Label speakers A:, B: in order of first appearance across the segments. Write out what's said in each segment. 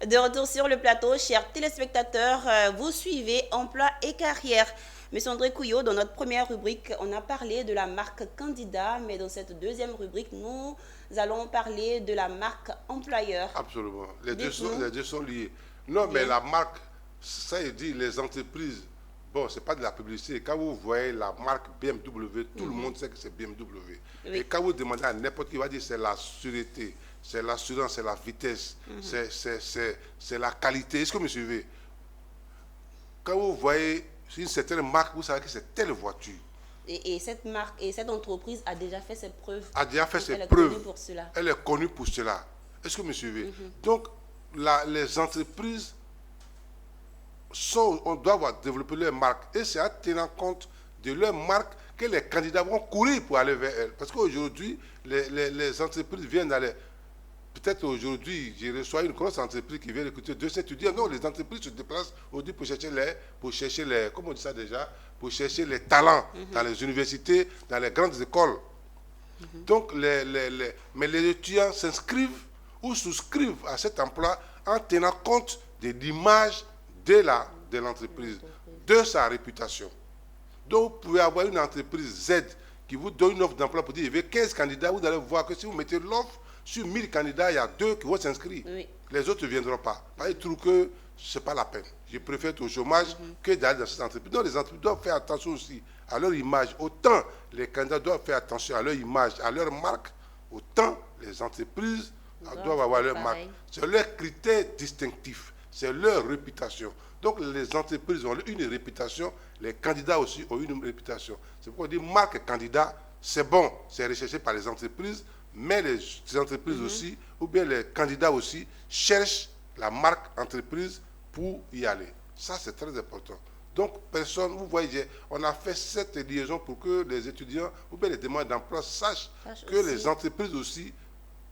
A: De retour sur le plateau, chers téléspectateurs, vous suivez Emploi et Carrière. Monsieur André Couillot, dans notre première rubrique, on a parlé de la marque candidat, mais dans cette deuxième rubrique, nous allons parler de la marque employeur.
B: Absolument.
A: Dites-nous.
B: Les deux sont liés. Non, mais
A: Bien.
B: la marque, ça il dit, les entreprises, bon, c'est pas de la publicité. Quand vous voyez la marque BMW, tout le monde sait que c'est BMW.
A: Oui.
B: Et quand vous demandez à n'importe qui, il va dire c'est la sûreté, c'est l'assurance, c'est la vitesse, c'est la qualité. Est-ce que vous me suivez? Quand vous voyez une certaine marque, vous savez que c'est telle voiture.
A: Et cette marque et cette entreprise a déjà fait ses preuves.
B: A déjà fait
A: Donc,
B: ses
A: elle est
B: preuves.
A: connue pour cela.
B: Elle est connue pour cela. Est-ce que vous me suivez? Donc, les entreprises on doit développer leur marque. Et c'est en tenant compte de leur marque que les candidats vont courir pour aller vers elles. Parce qu'aujourd'hui, les entreprises viennent aller. Peut-être aujourd'hui, je reçois une grosse entreprise qui vient recruter 200 étudiants. Non, les entreprises se déplacent aujourd'hui pour chercher les, comment on dit ça déjà, pour chercher les talents dans les universités, dans les grandes écoles. Donc, mais les étudiants s'inscrivent ou souscrivent à cet emploi en tenant compte de l'image de l'entreprise, de sa réputation. Donc, vous pouvez avoir une entreprise Z qui vous donne une offre d'emploi pour dire il y avait 15 candidats, vous allez voir que si vous mettez l'offre, sur 1000 candidats, il y a 2 qui vont s'inscrire.
A: Oui.
B: Les autres ne viendront pas. Ils trouvent que ce n'est pas la peine. Je préfère être au chômage que d'aller dans cette entreprise. Donc, les entreprises doivent faire attention aussi à leur image. Autant les candidats doivent faire attention à leur image, à leur marque, autant les entreprises doivent avoir leur marque. C'est leur critère distinctif, c'est leur réputation. Donc, les entreprises ont une réputation, les candidats aussi ont une réputation. C'est pourquoi on dit marque candidat, c'est bon, c'est recherché par les entreprises, mais les entreprises aussi, ou bien les candidats aussi, cherchent la marque entreprise pour y aller. Ça, c'est très important. Donc, personne, vous voyez, on a fait cette liaison pour que les étudiants ou bien les demandeurs d'emploi sachent que les entreprises aussi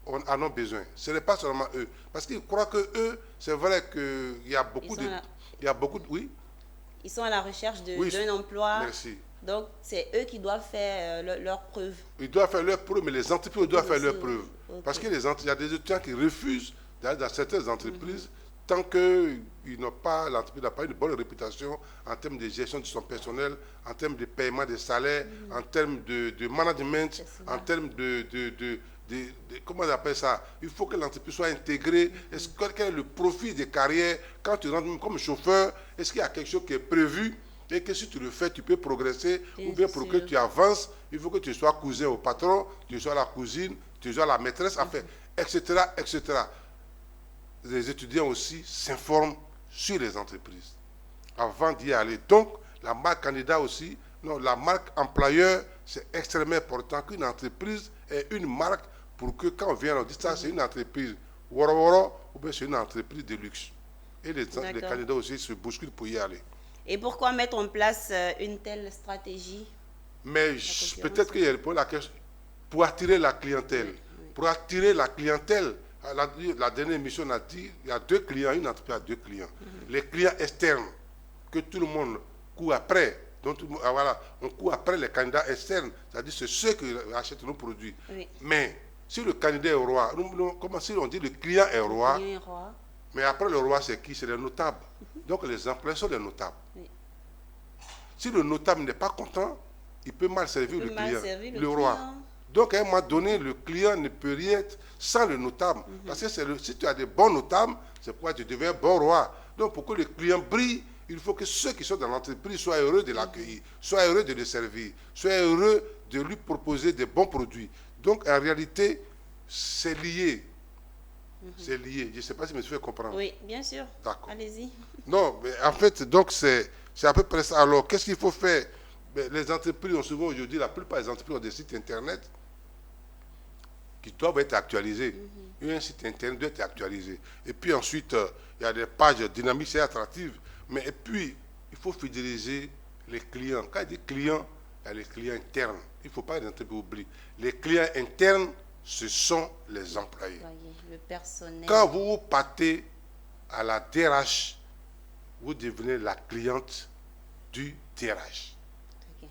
B: en ont besoin. Ce n'est pas seulement eux. Parce qu'ils croient que eux, c'est vrai qu'il y a beaucoup de... Oui.
A: Ils sont à la recherche d'un emploi.
B: Merci.
A: Donc, c'est eux qui doivent faire leurs preuves.
B: Ils doivent faire leurs preuves, mais les entreprises doivent faire leurs preuves. Okay. Parce qu'il y a des étudiants qui refusent d'aller dans certaines entreprises tant que l'entreprise n'a pas une bonne réputation en termes de gestion de son personnel, en termes de paiement des salaires, en termes de management, en termes comment on appelle ça? Il faut que l'entreprise soit intégrée. Quel est le profil de carrière? Quand tu rentres comme chauffeur, est-ce qu'il y a quelque chose qui est prévu? Et que si tu le fais, tu peux progresser, ou bien pour que tu avances, il faut que tu sois cousin au patron, tu sois la cousine, tu sois la maîtresse, enfin, etc., etc. Les étudiants aussi s'informent sur les entreprises avant d'y aller. Donc, la marque candidat aussi, non, la marque employeur, c'est extrêmement important qu'une entreprise ait une marque pour que quand on vient, on dit ça, c'est une entreprise woro ou bien c'est une entreprise de luxe. Et les candidats aussi se bousculent pour y aller.
A: Et pourquoi mettre en place une telle stratégie?
B: Mais peut-être qu'il y a la question pour attirer la clientèle. Oui. Pour attirer la clientèle, la dernière émission a dit il y a 2 clients, une entreprise a 2 clients. Les clients externes, que tout le monde court après. Donc, voilà, on court après les candidats externes, c'est-à-dire c'est ceux qui achètent nos produits. Oui. Mais si le candidat est roi, comment si on dit le client est roi, mais après le roi c'est qui? C'est les notables. Donc les employés sont les notables. Oui. Si le notable n'est pas content, il peut mal servir le client, le roi. Donc à un moment donné, le client ne peut rien être sans le notable. Parce que si tu as des bons notables, c'est pourquoi tu deviens bon roi. Donc pour que le client brille, il faut que ceux qui sont dans l'entreprise soient heureux de l'accueillir, soient heureux de le servir, soient heureux de lui proposer des bons produits. Donc en réalité, c'est lié. C'est lié. Je ne sais pas si je me suis fait comprendre.
A: Oui, bien sûr.
B: D'accord.
A: Allez-y.
B: Non, mais en fait, donc c'est à peu près ça. Alors, qu'est-ce qu'il faut faire? Les entreprises ont souvent aujourd'hui, la plupart des entreprises ont des sites internet qui doivent être actualisés. Un site internet doit être actualisé. Et puis ensuite, il y a des pages dynamiques et attractives. Mais et puis, il faut fidéliser les clients. Quand il dit clients, il y a les clients internes. Il ne faut pas les entreprises oublient. Les clients internes, ce sont les employés.
A: Le personnel.
B: Quand vous partez à la DRH, vous devenez la cliente du DRH. Okay.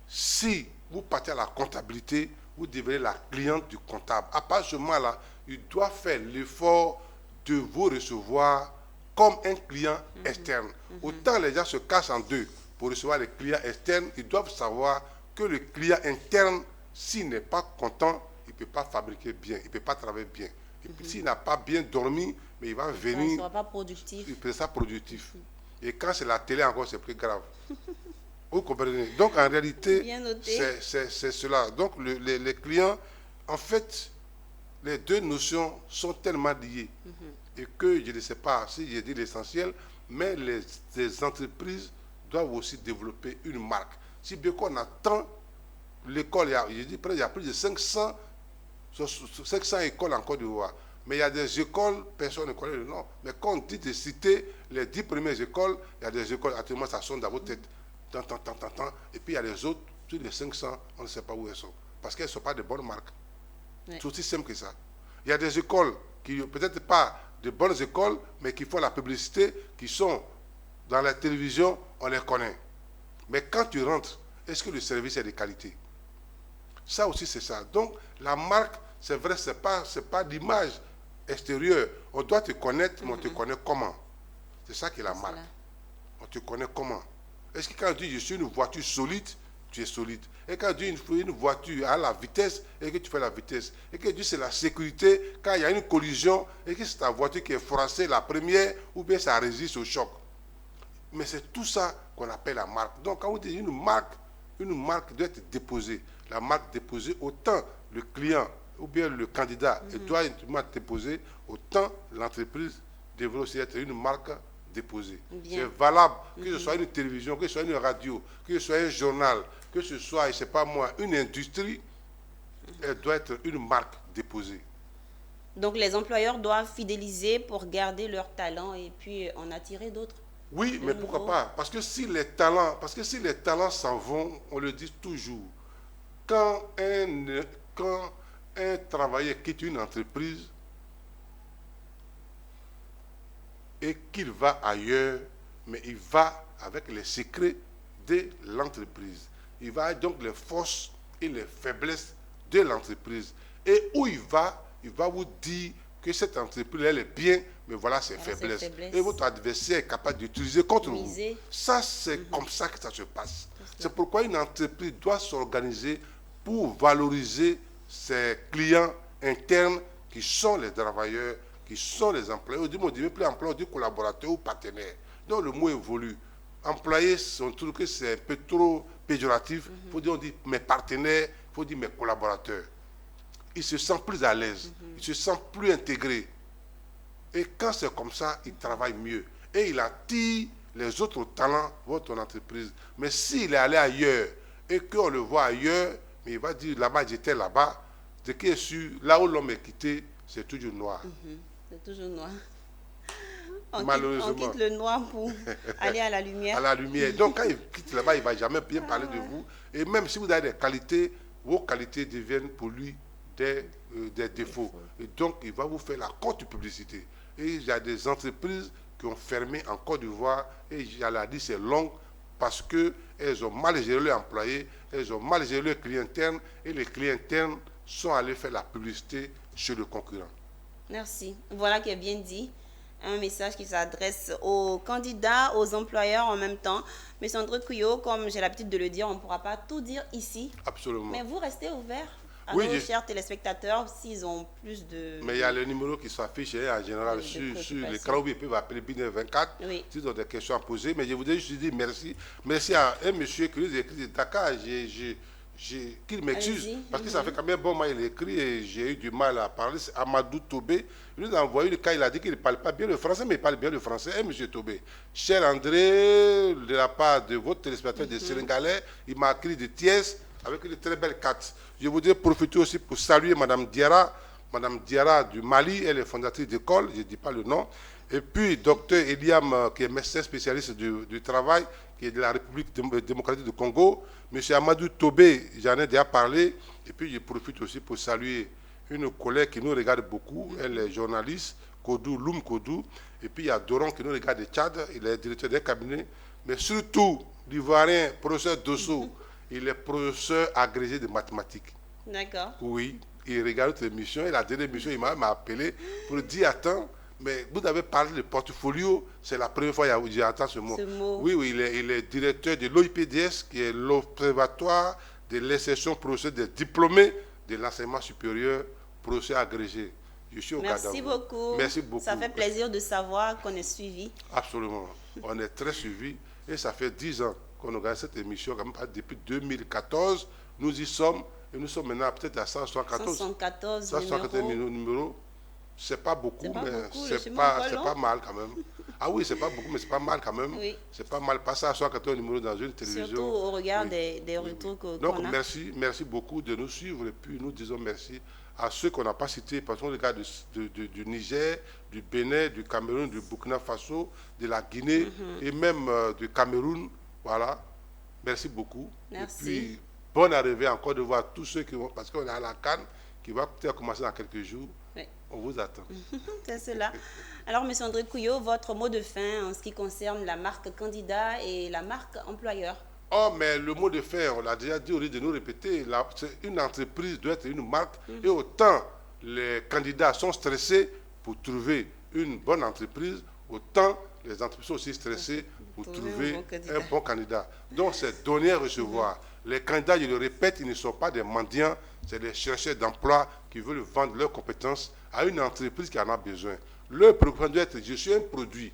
B: Si vous partez à la comptabilité, vous devenez la cliente du comptable. À partir de ce moment-là, il doit faire l'effort de vous recevoir comme un client externe. Autant les gens se cachent en deux pour recevoir les clients externes, ils doivent savoir que le client interne, s'il n'est pas content, il ne peut pas fabriquer bien, il ne peut pas travailler bien. Et puis s'il n'a pas bien dormi, mais il va venir...
A: Il ne sera pas productif.
B: Il peut être productif. Et quand c'est la télé encore, c'est plus grave. Vous comprenez? Donc en réalité, c'est cela. Donc les clients, en fait, les deux notions sont tellement liées. Et que je ne sais pas si j'ai dit l'essentiel, mais les entreprises doivent aussi développer une marque. Si bien qu'on attend l'école, il y a plus de 500 écoles en Côte d'Ivoire. Mais il y a des écoles, personne ne connaît le nom. Mais quand on dit de citer les 10 premières écoles, il y a des écoles, actuellement, ça sonne dans votre tête. Et puis il y a les autres, sur les 500, on ne sait pas où elles sont. Parce qu'elles ne sont pas de bonnes marques. C'est aussi simple que ça. Il y a des écoles qui, peut-être pas de bonnes écoles, mais qui font la publicité, qui sont dans la télévision, on les connaît. Mais quand tu rentres, est-ce que le service est de qualité? Ça aussi, c'est ça. Donc, la marque, c'est vrai, ce n'est pas l'image extérieure. On doit te connaître, mais on te connaît comment? C'est ça qui est la marque. On te connaît comment? Est-ce que quand on dit je suis une voiture solide, tu es solide? Et quand on dit une voiture à la vitesse, et que tu fais la vitesse? Et que tu dis c'est la sécurité, quand il y a une collision, et que c'est ta voiture qui est froissée la première, ou bien ça résiste au choc. Mais c'est tout ça qu'on appelle la marque. Donc quand on dit une marque doit être déposée. La marque déposée, autant le client ou bien le candidat doit être déposé, autant l'entreprise devrait aussi être une marque déposée. C'est valable, que ce soit une télévision, que ce soit une radio, que ce soit un journal, que ce soit, je ne sais pas moi, une industrie, elle doit être une marque déposée.
A: Donc les employeurs doivent fidéliser pour garder leur talent et puis en attirer d'autres.
B: Oui, mais pourquoi pas? Parce que si les talents s'en vont, on le dit toujours, quand un travailleur quitte une entreprise et qu'il va ailleurs, mais il va avec les secrets de l'entreprise. Il va donc les forces et les faiblesses de l'entreprise. Et où il va vous dire que cette entreprise, elle est bien, mais voilà ses faiblesses. Et votre adversaire est capable d'utiliser contre vous. Ça, c'est comme ça que ça se passe. C'est pourquoi une entreprise doit s'organiser pour valoriser ses clients internes qui sont les travailleurs, qui sont les employés. On dit même plus employés, on dit collaborateurs ou partenaires. Donc le mot évolue. Employés, on trouve que c'est un peu trop péjoratif. On dit mes partenaires, il faut dire mes collaborateurs. Il se sent plus à l'aise, il se sent plus intégré. Et quand c'est comme ça, il travaille mieux. Et il attire les autres talents de votre entreprise. Mais s'il est allé ailleurs et qu'on le voit ailleurs, mais il va dire là-bas, j'étais là-bas, ce qui est sûr, là où l'homme est quitté, c'est toujours noir.
A: C'est toujours noir.
B: Malheureusement.
A: On quitte le noir pour aller à la lumière.
B: À la lumière. Donc quand il quitte là-bas, il ne va jamais bien parler de vous. Et même si vous avez des qualités, vos qualités deviennent pour lui des défauts. Et donc, il va vous faire la contre-publicité. Et il y a des entreprises qui ont fermé en Côte d'Ivoire, et j'allais dire c'est long, parce qu'elles ont mal géré leurs employés, elles ont mal géré leurs clients internes, et les clients internes sont allés faire la publicité chez le concurrent.
A: Merci. Voilà qui est bien dit. Un message qui s'adresse aux candidats, aux employeurs en même temps. Mais André Couillot, comme j'ai l'habitude de le dire, on ne pourra pas tout dire ici.
B: Absolument.
A: Mais vous restez ouverts à nos chers téléspectateurs s'ils ont plus de...
B: Mais il y a le numéro qui s'affiche en général sur l'écran où ils peuvent appeler BINE 24 s'ils ont des questions à poser. Mais je voudrais juste dire merci. Merci à un monsieur qui nous a écrit de Dakar. Qu'il m'excuse, parce que ça fait quand même bon moment il écrit et j'ai eu du mal à parler. C'est Amadou Tobé. Il nous a envoyé le cas, il a dit qu'il ne parle pas bien le français, mais il parle bien le français. Et monsieur Tobé, cher André, de la part de votre téléspectateur de Sénégalais, il m'a écrit de Thiès avec une très belle carte. Je voudrais profiter aussi pour saluer Madame Diarra du Mali, elle est fondatrice d'école, je ne dis pas le nom. Et puis docteur Eliam, qui est médecin spécialiste du travail, qui est de la République démocratique du Congo. Monsieur Amadou Tobé, j'en ai déjà parlé. Et puis je profite aussi pour saluer une collègue qui nous regarde beaucoup. Elle est journaliste, Loum Kodou. Et puis il y a Doron qui nous regarde de Tchad. Il est directeur d'un cabinet. Mais surtout, l'Ivoirien, professeur Dosso, il est professeur agrégé de mathématiques.
A: D'accord.
B: Oui, il regarde notre émission. Et la dernière émission, il m'a appelé pour dire, attends, Mais vous avez parlé de portfolio, c'est la première fois que j'entends ce mot.
A: Ce mot.
B: Oui, oui, il est directeur de l'OIPDS, qui est l'Observatoire de l'insertion professionnelle des diplômés de l'enseignement supérieur, professeur agrégé. Je suis au
A: Merci
B: Cadavre.
A: beaucoup.
B: Merci beaucoup.
A: Ça fait plaisir de savoir qu'on est suivi.
B: Absolument. On est très suivis et ça fait 10 ans qu'on organise cette émission. Depuis 2014, nous y sommes et nous sommes maintenant peut-être à 174.
A: 174
B: numéros. C'est pas beaucoup, mais c'est
A: pas
B: pas mal quand même. Ah oui, c'est pas beaucoup, mais c'est pas mal quand même.
A: Oui.
B: C'est pas mal passer à 114 numéros dans une télévision.
A: Surtout au regard
B: Oui.
A: des retours qu'on a.
B: Donc, merci beaucoup de nous suivre et puis nous disons merci à ceux qu'on n'a pas cités, parce qu'on regarde du Niger, du Bénin, du Cameroun, du Burkina Faso, de la Guinée et même du Cameroun. Voilà. Merci beaucoup.
A: Merci.
B: Et puis, bonne arrivée encore de voir tous ceux qui vont, parce qu'on est à la Cannes, qui va peut-être commencer dans quelques jours.
A: Oui.
B: On vous attend.
A: C'est cela. Alors, M. André Couillot, votre mot de fin en ce qui concerne la marque candidat et la marque employeur.
B: Oh, mais le mot de fin, on l'a déjà dit, au lieu de nous répéter, une entreprise doit être une marque. Et autant les candidats sont stressés pour trouver une bonne entreprise, autant les entreprises sont aussi stressées pour trouver un bon candidat. Donc, c'est donner et recevoir. Les candidats, je le répète, ils ne sont pas des mendiants, c'est des chercheurs d'emploi qui veulent vendre leurs compétences à une entreprise qui en a besoin. Leur préoccupation doit être, je suis un produit,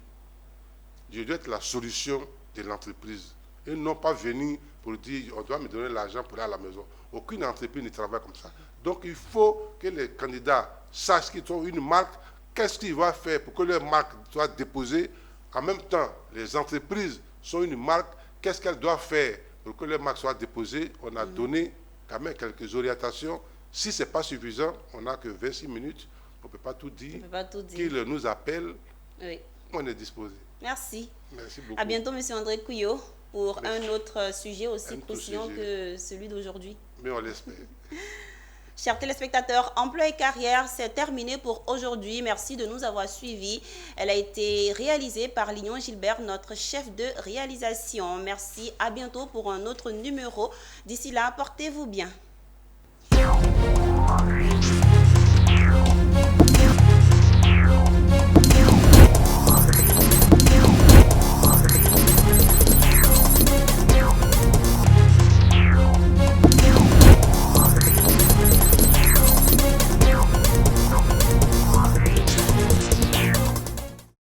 B: je dois être la solution de l'entreprise. Et non pas venir pour dire, on doit me donner l'argent pour aller à la maison. Aucune entreprise ne travaille comme ça. Donc, il faut que les candidats sachent qu'ils ont une marque, qu'est-ce qu'ils vont faire pour que leur marque soit déposée. En même temps, les entreprises sont une marque, qu'est-ce qu'elles doivent faire pour que leur marque soit déposée. On a donné quand même quelques orientations. Si ce n'est pas suffisant, on n'a que 26 minutes, on ne peut pas tout dire. Qu'ils nous appellent,
A: oui.
B: On est disposé.
A: Merci.
B: Merci beaucoup.
A: À bientôt, M. André Couillot, pour un autre sujet aussi croustillant que celui d'aujourd'hui.
B: Mais on l'espère.
A: Chers téléspectateurs, Emploi et carrière, c'est terminé pour aujourd'hui. Merci de nous avoir suivis. Elle a été réalisée par Lignon Gilbert, notre chef de réalisation. Merci, à bientôt pour un autre numéro. D'ici là, portez-vous bien.